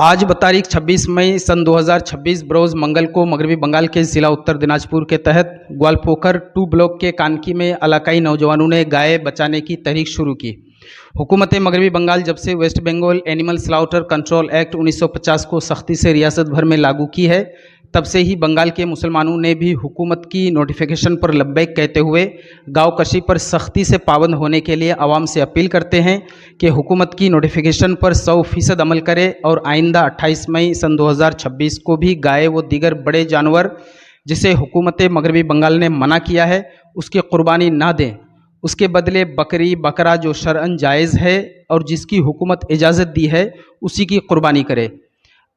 आज तारीख 26 मई सन 2026 बरोज़ मंगल को मगरबी बंगाल के ज़िला उत्तर दिनाजपुर के तहत ग्वालपोखर 2 ब्लॉक के कानकी में इलाकाई नौजवानों ने गाय बचाने की तहरीक शुरू की। हुकूमत मगरबी बंगाल जब से west Bengal animal slaughter control act 1950 को सख्ती से रियासत भर में लागू की है, तब से ही बंगाल के मुसलमानों ने भी हुकूमत की नोटिफिकेशन पर लब्बैक कहते हुए गाँव कशी पर सख्ती से पाबंद होने के लिए आवाम से अपील करते हैं कि हुकूमत की नोटिफिकेशन पर 100% अमल करे और आइंदा 28 मई सन 2026 को भी गाय व दीगर बड़े जानवर जिसे हुकूमत मगरबी बंगाल ने मना किया है उसकी कुर्बानी ना दें। उसके बदले बकरी बकरा जो शरअन जायज़ है और जिसकी हुकूमत इजाज़त दी है उसी की कुर्बानी करे।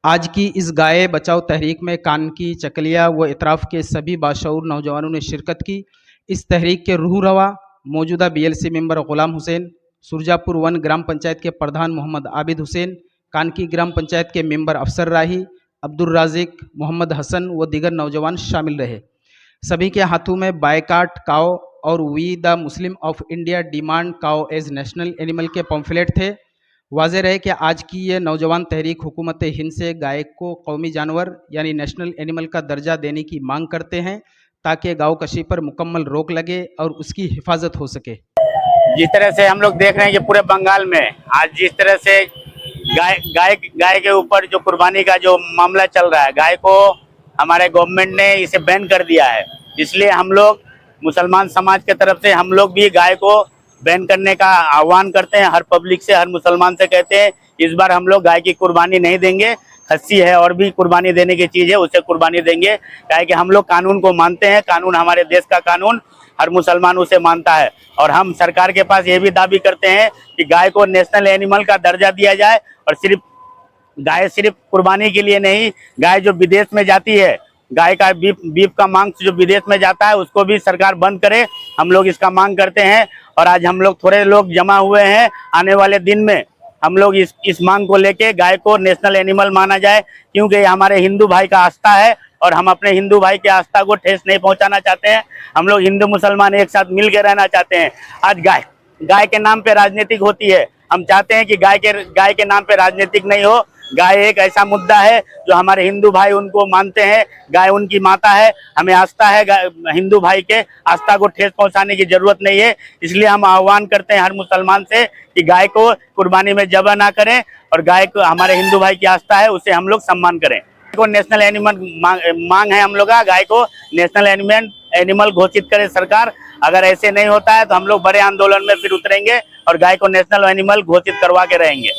आज की इस गाय बचाओ तहरीक में कानकी, चकलिया व इतराफ़ के सभी बाशऊर नौजवानों ने शिरकत की। इस तहरीक के रूह रवा मौजूदा BLC मेंबर ग़ुलाम हुसैन, सुरजापुर वन ग्राम पंचायत के प्रधान मोहम्मद आबिद हुसैन, कानकी ग्राम पंचायत के मेंबर अफसर राही, अब्दुल राजिक, मोहम्मद हसन व दीगर नौजवान शामिल रहे। सभी के हाथों में बायकाट काओ और we the Muslim of India demand cow as national animal के पम्फलेट थे। वाज़ेह रहे कि आज की ये नौजवान तहरीक हुकूमत हिंद से गाय को कौमी जानवर यानी नेशनल एनिमल का दर्जा देने की मांग करते हैं ताकि गाँव कशी पर मुकम्मल रोक लगे और उसकी हिफाजत हो सके। जिस तरह से हम लोग देख रहे हैं कि पूरे बंगाल में आज जिस तरह से गाय के ऊपर जो कुर्बानी का जो मामला चल रहा है, गाय को हमारे गवर्नमेंट ने इसे बैन कर दिया है। इसलिए हम लोग मुसलमान समाज के तरफ से हम लोग भी गाय को बैन करने का आह्वान करते हैं। हर पब्लिक से, हर मुसलमान से कहते हैं इस बार हम लोग गाय की कुर्बानी नहीं देंगे। खस्सी है और भी कुर्बानी देने की चीज़ है, उसे कुर्बानी देंगे। क्या है कि हम लोग कानून को मानते हैं, कानून हमारे देश का कानून हर मुसलमान उसे मानता है। और हम सरकार के पास ये भी दावी करते हैं कि गाय को नेशनल एनिमल का दर्जा दिया जाए और गाय सिर्फ कुर्बानी के लिए नहीं, गाय जो विदेश में जाती है, गाय का बीफ का मांस जो विदेश में जाता है उसको भी सरकार बंद करे। हम लोग इसका मांग करते हैं और आज हम लोग थोड़े लोग जमा हुए हैं। आने वाले दिन में हम लोग इस मांग को लेके गाय को नेशनल एनिमल माना जाए, क्योंकि ये हमारे हिंदू भाई का आस्था है और हम अपने हिंदू भाई के आस्था को ठेस नहीं पहुंचाना चाहते हैं। हम लोग हिंदू मुसलमान एक साथ मिल के रहना चाहते हैं। आज गाय के नाम पे राजनीतिक होती है। हम चाहते हैं कि गाय के नाम पे राजनीतिक नहीं हो। गाय एक ऐसा मुद्दा है जो हमारे हिंदू भाई उनको मानते हैं। गाय उनकी माता है, हमें आस्था है। हिंदू भाई के आस्था को ठेस पहुंचाने की जरूरत नहीं है। इसलिए हम आह्वान करते हैं हर मुसलमान से कि गाय को कुर्बानी में ज़बह ना करें और गाय को, हमारे हिंदू भाई की आस्था है, उसे हम लोग सम्मान करें। को नेशनल एनिमल मांग है हम लोग का, गाय को नेशनल एनिमल घोषित करे सरकार। अगर ऐसे नहीं होता है तो हम लोग बड़े आंदोलन में फिर उतरेंगे और गाय को नेशनल एनिमल घोषित करवा के रहेंगे।